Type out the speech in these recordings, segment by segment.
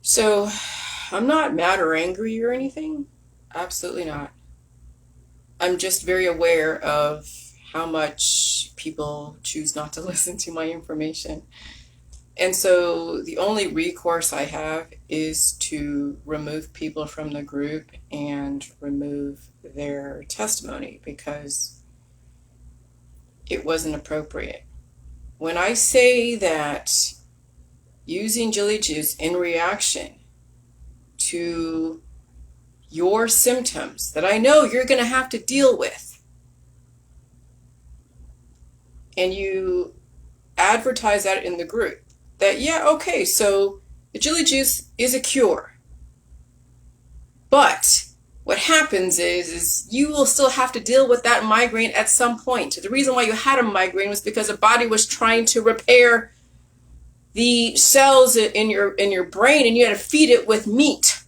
So, I'm not mad or angry or anything. Absolutely not. I'm just very aware of how much people choose not to listen to my information. And so the only recourse I have is to remove people from the group and remove their testimony because it wasn't appropriate. When I say that using Jilly Juice in reaction to your symptoms that I know you're going to have to deal with, and you advertise that in the group, that, yeah, okay, so the Jilly Juice is a cure. But what happens is you will still have to deal with that migraine at some point. The reason why you had a migraine was because the body was trying to repair the cells in your brain, and you had to feed it with meat.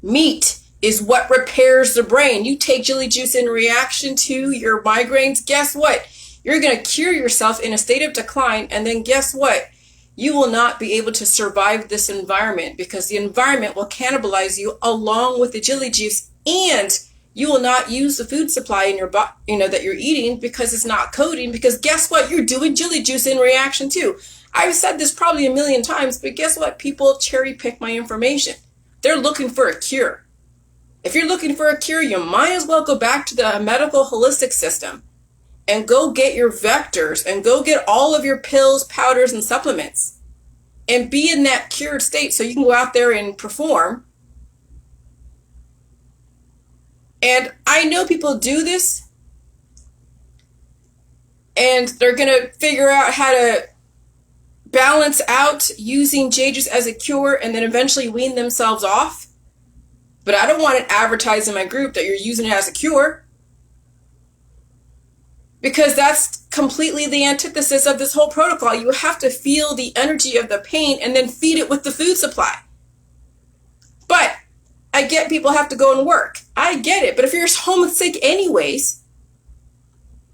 Meat is what repairs the brain. You take Jilly Juice in reaction to your migraines, guess what? You're going to cure yourself in a state of decline, and then guess what? You will not be able to survive this environment because the environment will cannibalize you along with the Jilly Juice, and you will not use the food supply in your that you're eating because it's not coding, because guess what? You're doing Jilly Juice in reaction to. I've said this probably a million times, but guess what? People cherry pick my information. They're looking for a cure. If you're looking for a cure, you might as well go back to the medical holistic system and go get your vectors and go get all of your pills, powders, and supplements and be in that cured state so you can go out there and perform. And I know people do this and they're going to figure out how to balance out using J-Juice as a cure and then eventually wean themselves off. But I don't want it advertised in my group that you're using it as a cure, because that's completely the antithesis of this whole protocol. You have to feel the energy of the pain and then feed it with the food supply. But I get people have to go and work. I get it. But if you're home sick anyways,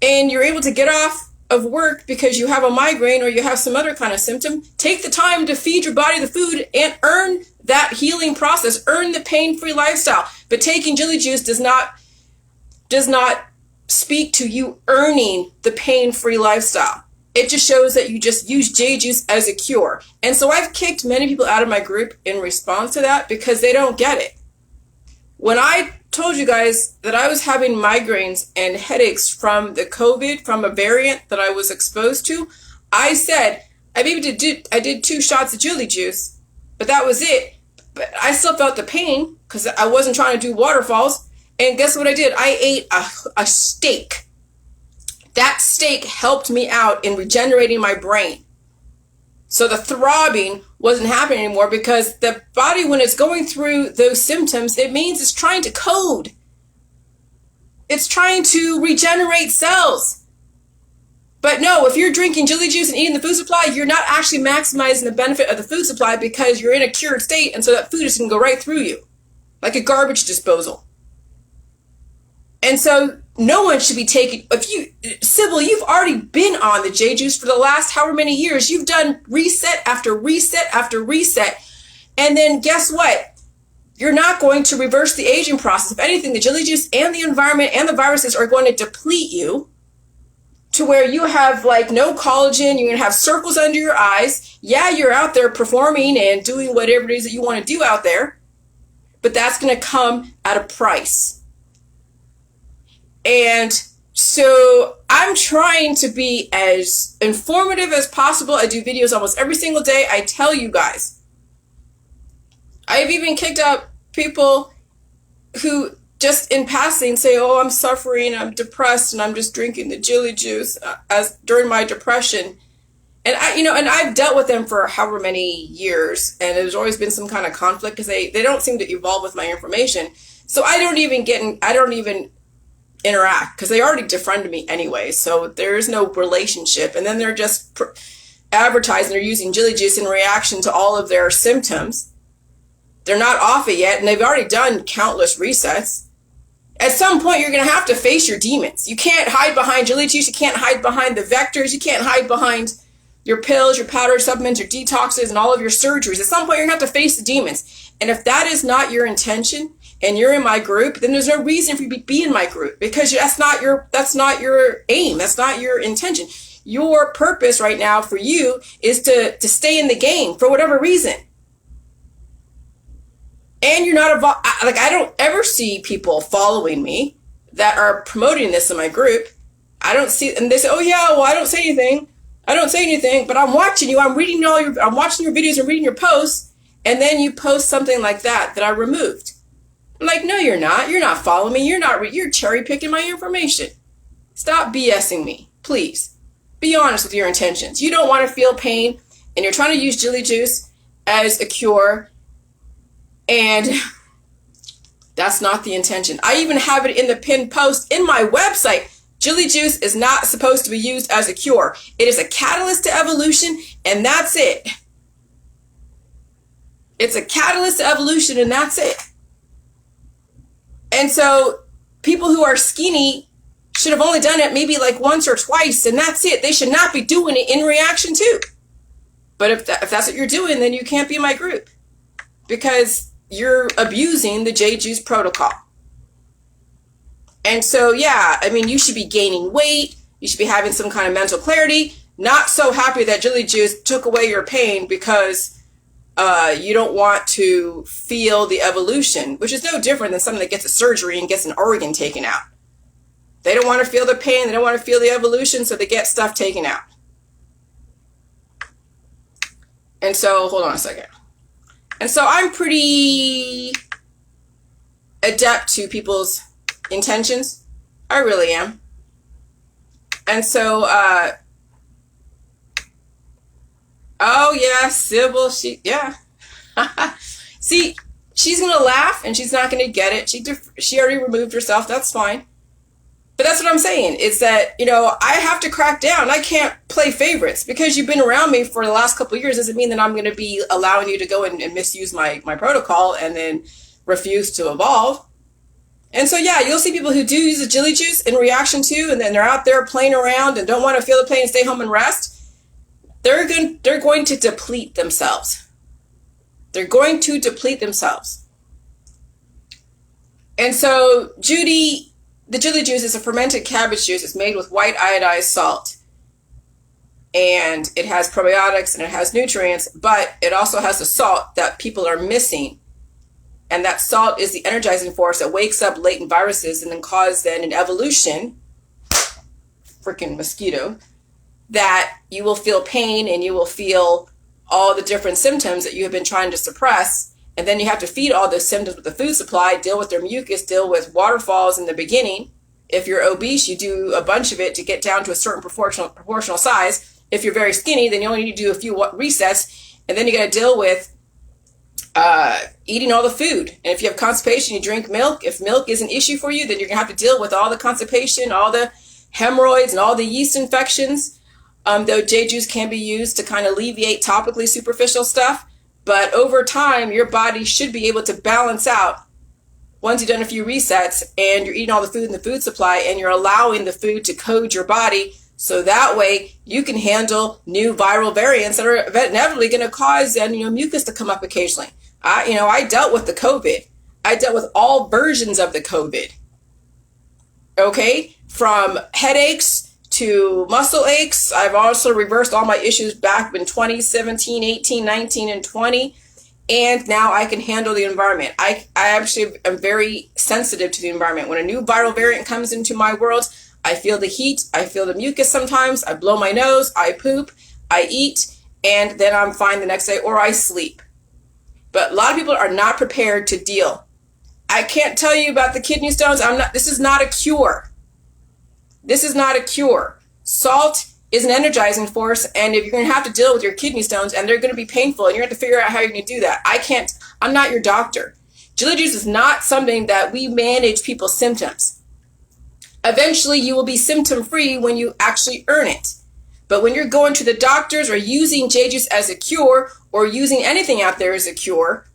and you're able to get off of work because you have a migraine or you have some other kind of symptom, take the time to feed your body the food and earn that healing process, earn the pain-free lifestyle. But taking Jilly Juice does not speak to you earning the pain-free lifestyle. It just shows that you just use J-Juice as a cure. And so I've kicked many people out of my group in response to that because they don't get it. When I told you guys that I was having migraines and headaches from the COVID, from a variant that I was exposed to, I said, I did 2 shots of Jilly Juice, but that was it. But I still felt the pain because I wasn't trying to do waterfalls. And guess what I did? I ate a steak. That steak helped me out in regenerating my brain. So the throbbing wasn't happening anymore because the body, when it's going through those symptoms, it means it's trying to code. It's trying to regenerate cells. But no, if you're drinking Jilly Juice and eating the food supply, you're not actually maximizing the benefit of the food supply because you're in a cured state, and so that food is going to go right through you like a garbage disposal. And so no one should be taking, Sybil, you've already been on the J-Juice for the last however many years. You've done reset after reset after reset. And then guess what? You're not going to reverse the aging process. If anything, the Jilly Juice and the environment and the viruses are going to deplete you to where you have like no collagen. You're going to have circles under your eyes. Yeah, you're out there performing and doing whatever it is that you want to do out there, but that's going to come at a price. And so I'm trying to be as informative as possible. I do videos almost every single day. I tell you guys. I've even kicked out people who just in passing say, oh, I'm suffering, I'm depressed, and I'm just drinking the Jilly Juice as during my depression. And I've dealt with them for however many years, and there's always been some kind of conflict because they don't seem to evolve with my information. So I don't even interact because they already defriended me anyway, so there is no relationship. And then they're just advertising they're using Jilly Juice in reaction to all of their symptoms. They're not off it yet, and they've already done countless resets. At some point, you're going to have to face your demons. You can't hide behind Jilly Juice. You can't hide behind the vectors. You can't hide behind your pills, your powder supplements, your detoxes, and all of your surgeries. At some point, you're going to have to face the demons. And if that is not your intention and you're in my group, then there's no reason for you to be in my group, because that's not your aim. That's not your intention. Your purpose right now for you is to stay in the game for whatever reason. And you're not I don't ever see people following me that are promoting this in my group. I don't see, and they say, oh yeah, well, I don't say anything, but I'm watching you. I'm watching your videos and reading your posts. And then you post something like that I removed. I'm like, no, you're not. You're not following me. You're cherry picking my information. Stop BSing me, please. Be honest with your intentions. You don't want to feel pain, and you're trying to use Jilly Juice as a cure, and that's not the intention. I even have it in the pinned post in my website. Jilly Juice is not supposed to be used as a cure. It is a catalyst to evolution, and that's it. It's a catalyst to evolution, and that's it. And so people who are skinny should have only done it maybe like once or twice, and that's it. They should not be doing it in reaction to. But if that's what you're doing, then you can't be in my group, because you're abusing the J Juice protocol. And so, yeah, I mean, you should be gaining weight. You should be having some kind of mental clarity. Not so happy that Jilly Juice took away your pain because you don't want to feel the evolution, which is no different than someone that gets a surgery and gets an organ taken out. They don't want to feel the pain. They don't want to feel the evolution, so they get stuff taken out. And so, hold on a second. And so I'm pretty adept to people's intentions. I really am. And so, oh yeah, Sybil, yeah. See, she's going to laugh and she's not going to get it. She already removed herself. That's fine. But that's what I'm saying. It's that, I have to crack down. I can't play favorites. Because you've been around me for the last couple of years doesn't mean that I'm going to be allowing you to go and misuse my protocol and then refuse to evolve. And so, yeah, you'll see people who do use the Jilly Juice in reaction to, and then they're out there playing around and don't want to feel the pain and stay home and rest. They're going to deplete themselves. They're going to deplete themselves. And so, the Jilly Juice is a fermented cabbage juice. It's made with white iodized salt. And it has probiotics and it has nutrients, but it also has the salt that people are missing. And that salt is the energizing force that wakes up latent viruses and then causes an evolution, freaking mosquito, that you will feel pain and you will feel all the different symptoms that you have been trying to suppress. And then you have to feed all those symptoms with the food supply, deal with their mucus, deal with waterfalls in the beginning. If you're obese, you do a bunch of it to get down to a certain proportional size. If you're very skinny, then you only need to do a few resets. And then you got to deal with eating all the food. And if you have constipation, you drink milk. If milk is an issue for you, then you're going to have to deal with all the constipation, all the hemorrhoids, and all the yeast infections. Though J Juice can be used to kind of alleviate topically superficial stuff. But over time, your body should be able to balance out once you've done a few resets and you're eating all the food in the food supply and you're allowing the food to code your body. So that way you can handle new viral variants that are inevitably going to cause mucus to come up occasionally. I dealt with the COVID. I dealt with all versions of the COVID. Okay? From headaches to muscle aches. I've also reversed all my issues back in 2017, 18, 19, and 20. And now I can handle the environment. I actually am very sensitive to the environment. When a new viral variant comes into my world, I feel the heat. I feel the mucus sometimes. I blow my nose. I poop. I eat. And then I'm fine the next day, or I sleep. But a lot of people are not prepared to deal. I can't tell you about the kidney stones. This is not a cure. This is not a cure. Salt is an energizing force, and if you're going to have to deal with your kidney stones, and they're going to be painful, and you're going to have to figure out how you're going to do that. I'm not your doctor. Jilly Juice is not something that we manage people's symptoms. Eventually, you will be symptom-free when you actually earn it. But when you're going to the doctors or using J Juice as a cure, or using anything out there as a cure,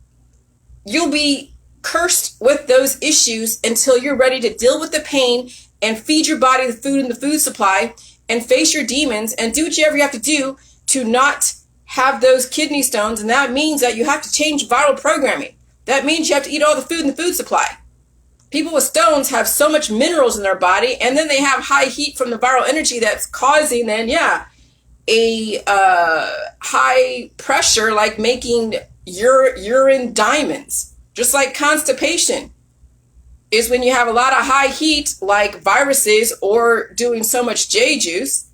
you'll be cursed with those issues until you're ready to deal with the pain and feed your body the food and the food supply and face your demons and do whatever you have to do to not have those kidney stones, and that means that you have to change viral programming. That means you have to eat all the food in the food supply. People with stones have so much minerals in their body, and then they have high heat from the viral energy that's causing then, a high pressure, like making urine diamonds. Just like constipation is when you have a lot of high heat, like viruses or doing so much J juice,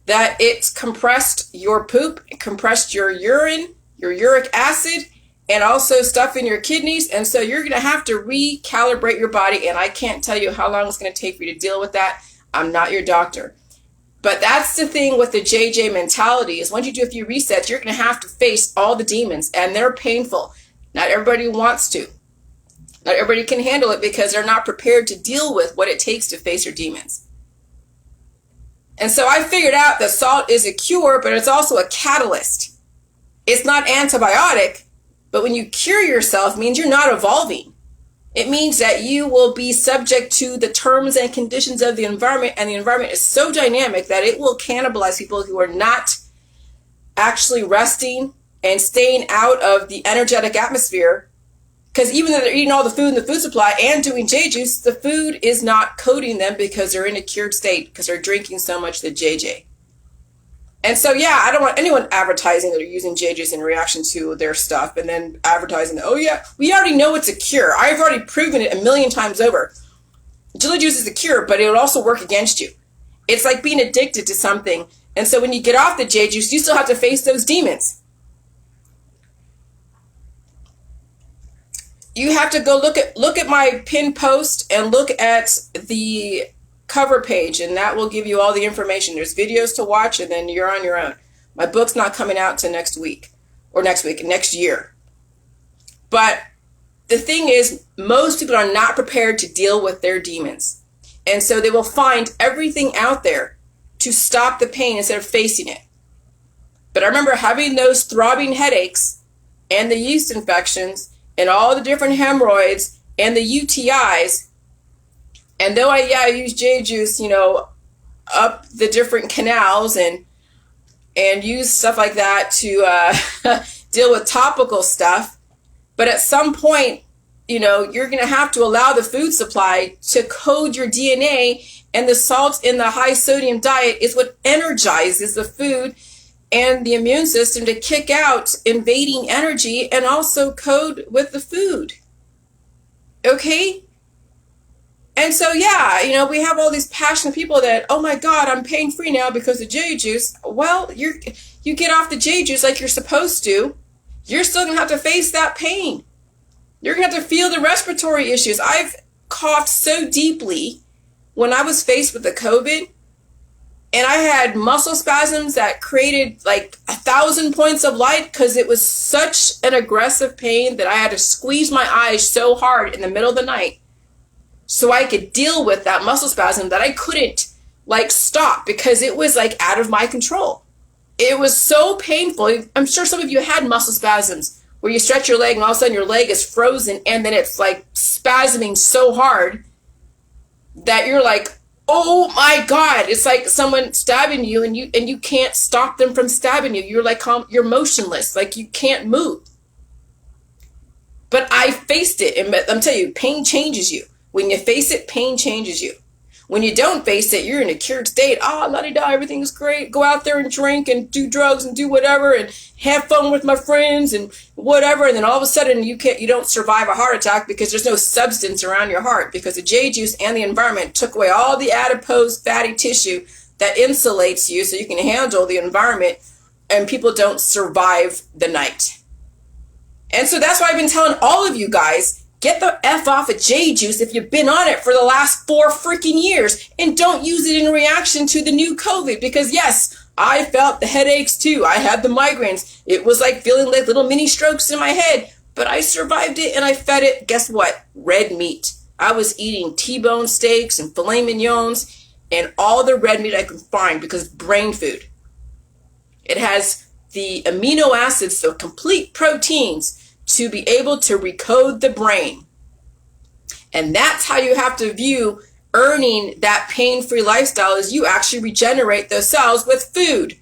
that it's compressed your poop, it compressed your urine, your uric acid, and also stuff in your kidneys. And so you're going to have to recalibrate your body. And I can't tell you how long it's going to take for you to deal with that. I'm not your doctor. But that's the thing with the JJ mentality, is once you do a few resets, you're going to have to face all the demons, and they're painful. Not everybody wants to. Not everybody can handle it because they're not prepared to deal with what it takes to face your demons. And so I figured out that salt is a cure, but it's also a catalyst. It's not antibiotic, but when you cure yourself, it means you're not evolving. It means that you will be subject to the terms and conditions of the environment, and the environment is so dynamic that it will cannibalize people who are not actually resting and staying out of the energetic atmosphere. Because even though they're eating all the food in the food supply and doing J juice, the food is not coating them because they're in a cured state, because they're drinking so much the JJ. And so, I don't want anyone advertising that they're using J juice in reaction to their stuff and then advertising, we already know it's a cure. I've already proven it a million times over. Jilly juice is a cure, but it would also work against you. It's like being addicted to something. And so when you get off the J juice, you still have to face those demons. You have to go look at my pinned post and look at the cover page, and that will give you all the information. There's videos to watch, and then you're on your own. My book's not coming out till next year. But the thing is, most people are not prepared to deal with their demons. And so they will find everything out there to stop the pain instead of facing it. But I remember having those throbbing headaches and the yeast infections and all the different hemorrhoids and the UTIs. And though I use J juice, up the different canals and use stuff like that to deal with topical stuff. But at some point, you're going to have to allow the food supply to code your DNA, and the salt in the high sodium diet is what energizes the food and the immune system to kick out invading energy and also code with the food. Okay? And so, we have all these passionate people that, oh my God, I'm pain-free now because of J juice. Well, you get off the J juice like you're supposed to. You're still going to have to face that pain. You're going to have to feel the respiratory issues. I've coughed so deeply when I was faced with the COVID, and I had muscle spasms that created like 1,000 points of light because it was such an aggressive pain that I had to squeeze my eyes so hard in the middle of the night so I could deal with that muscle spasm that I couldn't stop because it was out of my control. It was so painful. I'm sure some of you had muscle spasms where you stretch your leg and all of a sudden your leg is frozen and then it's spasming so hard that you're like, oh my God, it's like someone stabbing you and you can't stop them from stabbing you. You're you're motionless, you can't move. But I faced it, and I'm telling you, pain changes you. When you face it, pain changes you. When you don't face it, you're in a cured state. La-di-da, everything's great. Go out there and drink and do drugs and do whatever and have fun with my friends and whatever. And then all of a sudden you don't survive a heart attack because there's no substance around your heart, because the J juice and the environment took away all the adipose fatty tissue that insulates you so you can handle the environment, and people don't survive the night. And so that's why I've been telling all of you guys, get the F off of J juice if you've been on it for the last 4 freaking years, and don't use it in reaction to the new COVID, because yes, I felt the headaches too. I had the migraines. It was like feeling like little mini strokes in my head, but I survived it and I fed it. Guess what? Red meat. I was eating T-bone steaks and filet mignons and all the red meat I could find because it's brain food. It has the amino acids, so complete proteins, to be able to recode the brain. And that's how you have to view earning that pain-free lifestyle, is you actually regenerate those cells with food.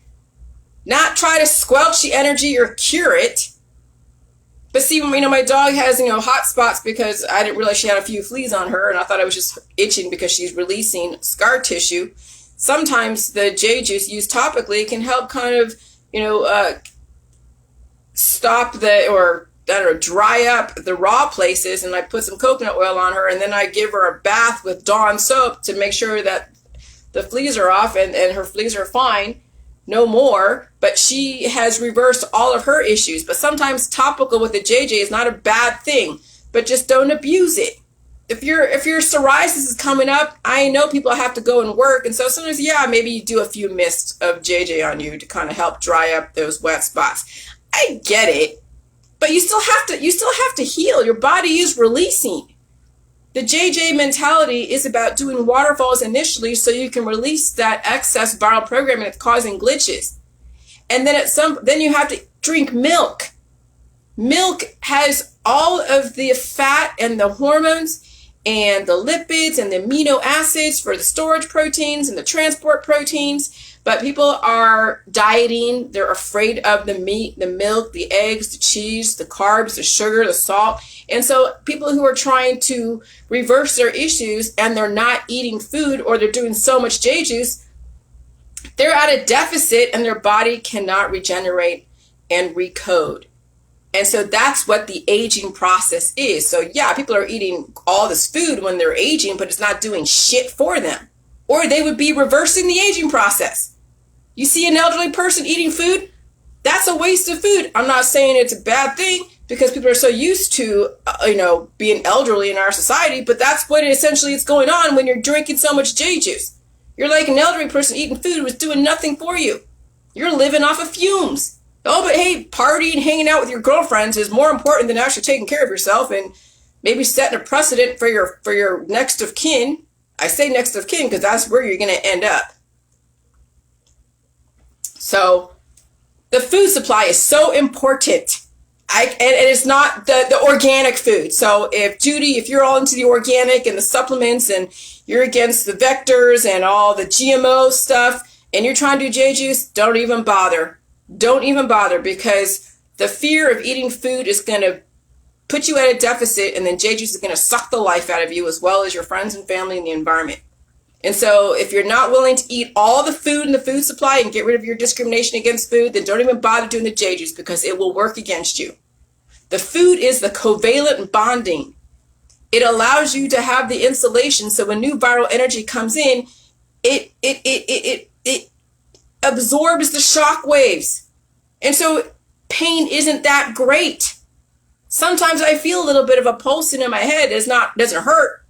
not try to squelch the energy or cure it. But see, my dog has, hot spots because I didn't realize she had a few fleas on her, and I thought I was just itching because she's releasing scar tissue. Sometimes the J juice used topically can help kind of, stop dry up the raw places. And I put some coconut oil on her, and then I give her a bath with Dawn soap to make sure that the fleas are off and her fleas are fine. No more, but she has reversed all of her issues. But sometimes topical with the JJ is not a bad thing, but just don't abuse it. If your psoriasis is coming up, I know people have to go and work, and so sometimes, maybe you do a few mists of JJ on you to kind of help dry up those wet spots. I get it, but you still have to heal. Your body is releasing. The JJ mentality is about doing waterfalls initially so you can release that excess viral programming that's causing glitches. And then you have to drink milk. Milk has all of the fat and the hormones and the lipids and the amino acids for the storage proteins and the transport proteins. But people are dieting. They're afraid of the meat, the milk, the eggs, the cheese, the carbs, the sugar, the salt. And so people who are trying to reverse their issues and they're not eating food, or they're doing so much J juice, they're at a deficit and their body cannot regenerate and recode. And so that's what the aging process is. So people are eating all this food when they're aging, but it's not doing shit for them. Or they would be reversing the aging process. You see an elderly person eating food, that's a waste of food. I'm not saying it's a bad thing, because people are so used to, being elderly in our society, but that's what essentially is going on when you're drinking so much J juice. You're like an elderly person eating food who's doing nothing for you. You're living off of fumes. Oh, but hey, partying, hanging out with your girlfriends is more important than actually taking care of yourself and maybe setting a precedent for your next of kin. I say next of kin because that's where you're going to end up. So the food supply is so important. And it's not the organic food. So if you're all into the organic and the supplements and you're against the vectors and all the GMO stuff and you're trying to do J juice, don't even bother. Don't even bother, because the fear of eating food is going to put you at a deficit, and then J juice is going to suck the life out of you as well as your friends and family and the environment. And so if you're not willing to eat all the food in the food supply and get rid of your discrimination against food, then don't even bother doing the J juice, because it will work against you. The food is the covalent bonding. It allows you to have the insulation, so when new viral energy comes in, it absorbs the shock waves. And so pain isn't that great. Sometimes I feel a little bit of a pulsing in my head. Doesn't hurt,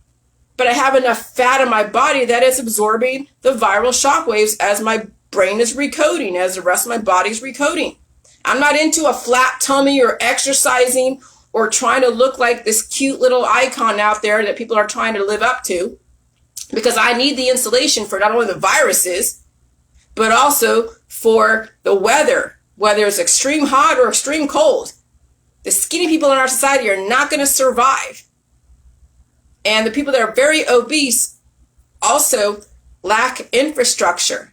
but I have enough fat in my body that it's absorbing the viral shock waves as my brain is recoding, as the rest of my body's recoding. I'm not into a flat tummy or exercising or trying to look like this cute little icon out there that people are trying to live up to, because I need the insulation for not only the viruses, but also for the weather, whether it's extreme hot or extreme cold. The skinny people in our society are not going to survive. And the people that are very obese also lack infrastructure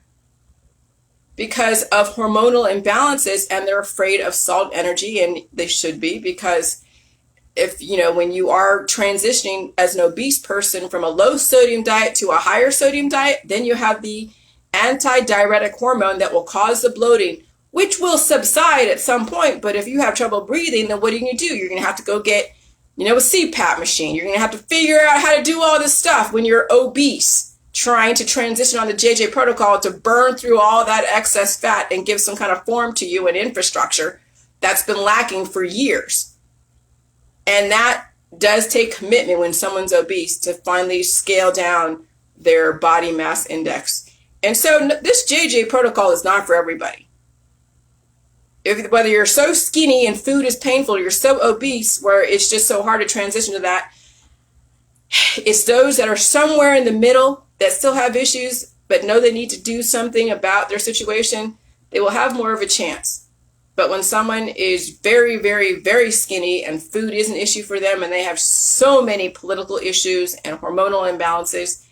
because of hormonal imbalances, and they're afraid of salt energy, and they should be, because when you are transitioning as an obese person from a low sodium diet to a higher sodium diet, then you have the anti-diuretic hormone that will cause the bloating, which will subside at some point. But if you have trouble breathing, then what are you going to do? You're going to have to go get, a CPAP machine. You're going to have to figure out how to do all this stuff when you're obese, trying to transition on the JJ protocol to burn through all that excess fat and give some kind of form to you and infrastructure that's been lacking for years. And that does take commitment when someone's obese to finally scale down their body mass index. And so this JJ protocol is not for everybody. Whether you're so skinny and food is painful, you're so obese where it's just so hard to transition to that, it's those that are somewhere in the middle that still have issues but know they need to do something about their situation. They will have more of a chance. But when someone is very, very, very skinny and food is an issue for them, and they have so many political issues and hormonal imbalances,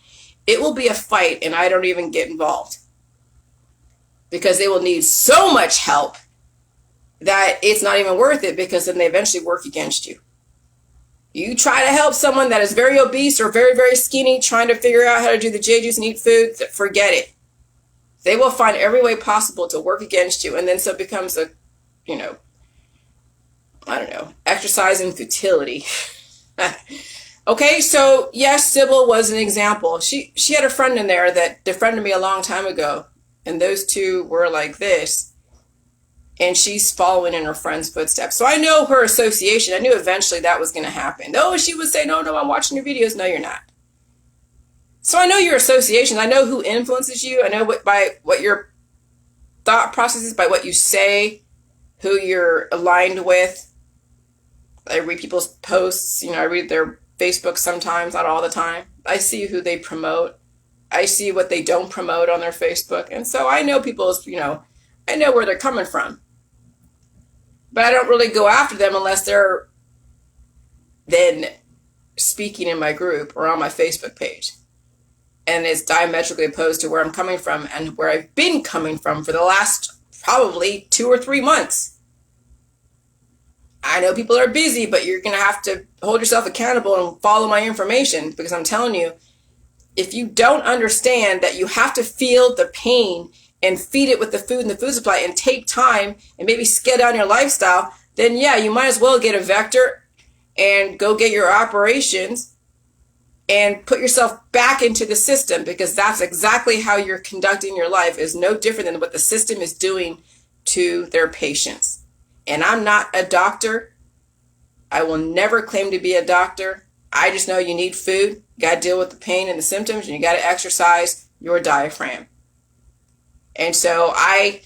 it will be a fight, and I don't even get involved. because they will need so much help that it's not even worth it, because then they eventually work against you. You try to help someone that is very obese or very, very skinny, trying to figure out how to do the J juice and eat food, forget it. They will find every way possible to work against you, and then so it becomes a, exercise in futility. Okay, so yes, Sybil was an example. She had a friend in there that befriended me a long time ago, and those two were like this. And she's following in her friend's footsteps. So I know her association. I knew eventually that was going to happen. Oh, she would say, no, I'm watching your videos. No, you're not. So I know your association. I know who influences you. I know by what your thought process is, by what you say, who you're aligned with. I read people's posts. I read their Facebook sometimes, not all the time. I see who they promote. I see what they don't promote on their Facebook. And so I know people's, I know where they're coming from. But I don't really go after them unless they're then speaking in my group or on my Facebook page. And it's diametrically opposed to where I'm coming from and where I've been coming from for the last probably 2 or 3 months. I know people are busy, but you're going to have to hold yourself accountable and follow my information, because I'm telling you, if you don't understand that you have to feel the pain and feed it with the food and the food supply and take time and maybe scale down your lifestyle, then yeah, you might as well get a vector and go get your operations and put yourself back into the system, because that's exactly how you're conducting your life, is no different than what the system is doing to their patients. And I'm not a doctor. I will never claim to be a doctor. I just know you need food, you got to deal with the pain and the symptoms, and you got to exercise your diaphragm. And so I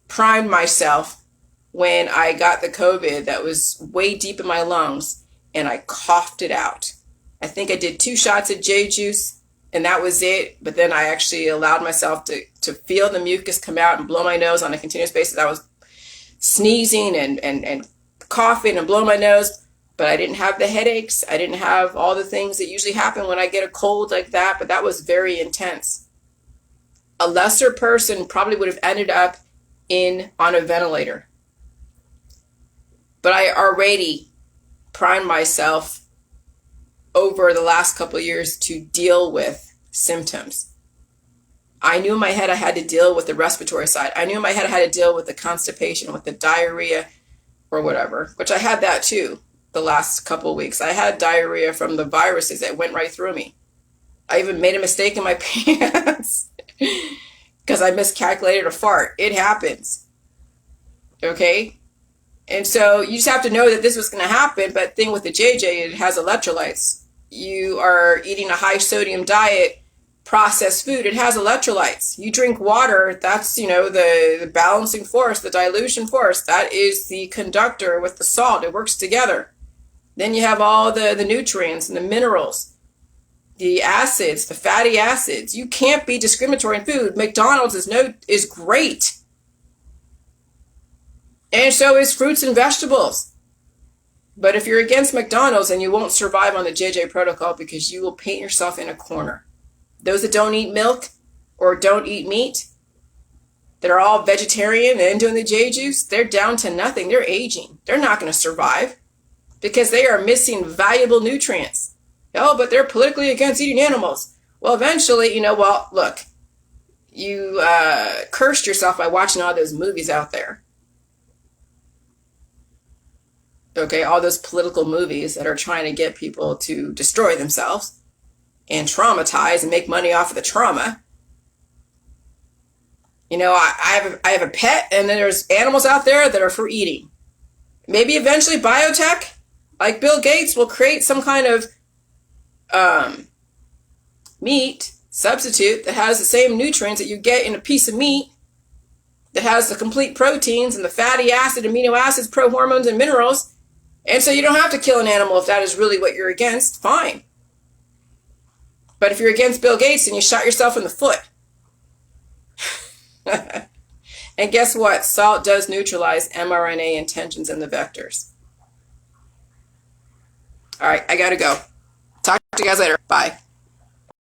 primed myself when I got the COVID that was way deep in my lungs, and I coughed it out. I think I did 2 shots of J juice, and that was it. But then I actually allowed myself to feel the mucus come out and blow my nose on a continuous basis. I was sneezing and coughing and blowing my nose, but I didn't have the headaches. I didn't have all the things that usually happen when I get a cold like that, but that was very intense. A lesser person probably would have ended up on a ventilator. But I already primed myself over the last couple of years to deal with symptoms. I knew in my head I had to deal with the respiratory side. I knew in my head I had to deal with the constipation, with the diarrhea or whatever, which I had that too the last couple of weeks. I had diarrhea from the viruses that went right through me. I even made a mistake in my pants because I miscalculated a fart. It happens. Okay? And so you just have to know that this was going to happen. But the thing with the JJ, it has electrolytes. You are eating a high sodium diet, processed food. It has electrolytes. You drink water. That's, the balancing force, the dilution force. That is the conductor with the salt. It works together. Then you have all the nutrients and the minerals, the acids, the fatty acids. You can't be discriminatory in food. McDonald's is great. And so is fruits and vegetables. But if you're against McDonald's, then you won't survive on the JJ protocol, because you will paint yourself in a corner. Those that don't eat milk or don't eat meat, that are all vegetarian and doing the J juice, they're down to nothing. They're aging. They're not going to survive because they are missing valuable nutrients. Oh, but they're politically against eating animals. Well, eventually, look, you cursed yourself by watching all those movies out there. Okay, all those political movies that are trying to get people to destroy themselves and traumatize and make money off of the trauma. I have a pet, and then there's animals out there that are for eating. Maybe eventually biotech, like Bill Gates, will create some kind of meat substitute that has the same nutrients that you get in a piece of meat, that has the complete proteins and the fatty acid, amino acids, prohormones, and minerals. And so you don't have to kill an animal if that is really what you're against. Fine. But if you're against Bill Gates, then you shot yourself in the foot. And guess what? Salt does neutralize mRNA intentions in the vectors. All right, I gotta go. Talk to you guys later. Bye.